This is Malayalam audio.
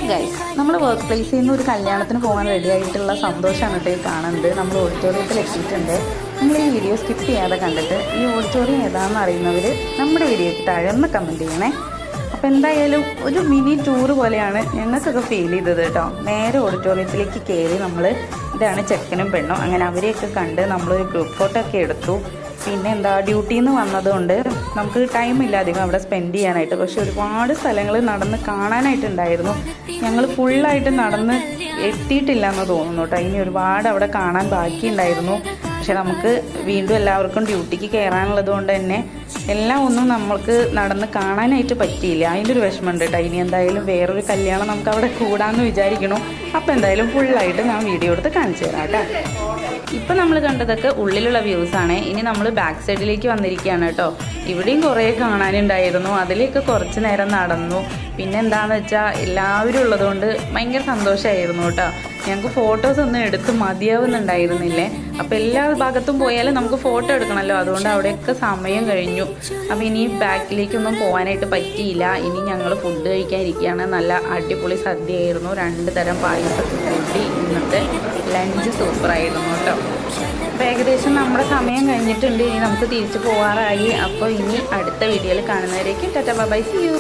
ഹലോ ഗൈസ്, നമ്മൾ വർക്ക് പ്ലേസിൽ നിന്ന് ഒരു കല്യാണത്തിന് പോകാൻ റെഡി ആയിട്ടുള്ള സന്തോഷമാണ് കേട്ടോ കാണുന്നത്. നമ്മൾ ഓഡിറ്റോറിയത്തിൽ എത്തിയിട്ടുണ്ട്. നിങ്ങൾ ഈ വീഡിയോ സ്കിപ്പ് ചെയ്യാതെ കണ്ടിട്ട് ഈ ഓഡിറ്റോറിയം ഏതാണെന്ന് അറിയുന്നവർ നമ്മുടെ വീഡിയോയ്ക്ക് താഴെ ഒന്ന് കമൻറ്റ് ചെയ്യണേ. അപ്പോൾ എന്തായാലും ഒരു മിനി ടൂർ പോലെയാണ് ഞങ്ങൾക്കൊക്കെ ഫീൽ ചെയ്തത് കേട്ടോ. നേരെ ഓഡിറ്റോറിയത്തിലേക്ക് കയറി നമ്മൾ ഇതാണ് ചെക്കനും പെണ്ണും, അങ്ങനെ അവരെയൊക്കെ കണ്ട് നമ്മളൊരു ഗ്രൂപ്പ് ഫോട്ടോ ഒക്കെ എടുത്തു. പിന്നെ എന്താ ഡ്യൂട്ടിയിൽ നിന്ന് വന്നതുകൊണ്ട് നമുക്ക് ടൈമില്ല അധികം അവിടെ സ്പെൻഡ് ചെയ്യാനായിട്ട്. പക്ഷെ ഒരുപാട് സ്ഥലങ്ങൾ നടന്ന് കാണാനായിട്ടുണ്ടായിരുന്നു. ഞങ്ങൾ ഫുള്ളായിട്ട് നടന്ന് എത്തിയിട്ടില്ല എന്ന് തോന്നുന്നു കേട്ടോ. ഇനി ഒരുപാട് അവിടെ കാണാൻ ബാക്കിയുണ്ടായിരുന്നു. പക്ഷെ നമുക്ക് വീണ്ടും എല്ലാവർക്കും ഡ്യൂട്ടിക്ക് കയറാനുള്ളത് കൊണ്ട് തന്നെ എല്ലാം ഒന്നും നമ്മൾക്ക് നടന്ന് കാണാനായിട്ട് പറ്റിയില്ല. അതിൻ്റെ ഒരു വിഷമമുണ്ട് കേട്ടോ. ഇനി എന്തായാലും വേറൊരു കല്യാണം നമുക്ക് അവിടെ കൂടാമെന്ന് വിചാരിക്കണു. അപ്പോൾ എന്തായാലും ഫുള്ളായിട്ട് ഞാൻ വീഡിയോ എടുത്ത് കാണിച്ചു തരാം കേട്ടോ. ഇപ്പം നമ്മൾ കണ്ടതൊക്കെ ഉള്ളിലുള്ള വ്യൂസാണ്. ഇനി നമ്മൾ ബാക്ക് സൈഡിലേക്ക് വന്നിരിക്കുകയാണ് കേട്ടോ. ഇവിടെയും കുറേ കാണാനുണ്ടായിരുന്നു. അതിലേക്ക് കുറച്ച് നേരം നടന്നു. പിന്നെ എന്താണെന്ന് വെച്ചാൽ എല്ലാവരും ഉള്ളതുകൊണ്ട് ഭയങ്കര സന്തോഷമായിരുന്നു കേട്ടോ. ഞങ്ങൾക്ക് ഫോട്ടോസ് ഒന്നും എടുത്ത് മതിയാവുന്നുണ്ടായിരുന്നില്ലേ. അപ്പോൾ എല്ലാ ഭാഗത്തും പോയാലും നമുക്ക് ഫോട്ടോ എടുക്കണമല്ലോ, അതുകൊണ്ട് അവിടെയൊക്കെ സമയം കഴിഞ്ഞു. അപ്പോൾ ഇനി ബാക്കിലേക്കൊന്നും പോകാനായിട്ട് പറ്റിയില്ല. ഇനി ഞങ്ങൾ ഫുഡ് കഴിക്കാൻ ഇരിക്കുകയാണ്. നല്ല അടിപൊളി സദ്യയായിരുന്നു. 2 തരം പായസമൊക്കെ കൂട്ടി ഇന്നത്തെ ലഞ്ച് സൂപ്പറായിരുന്നു കേട്ടോ. അപ്പോൾ ഏകദേശം നമ്മുടെ സമയം കഴിഞ്ഞിട്ടുണ്ട്. ഇനി നമുക്ക് തിരിച്ചു പോകാറായി. അപ്പോൾ ഇനി അടുത്ത വീഡിയോയിൽ കാണുന്നവരേക്കും tata bye bye, see U.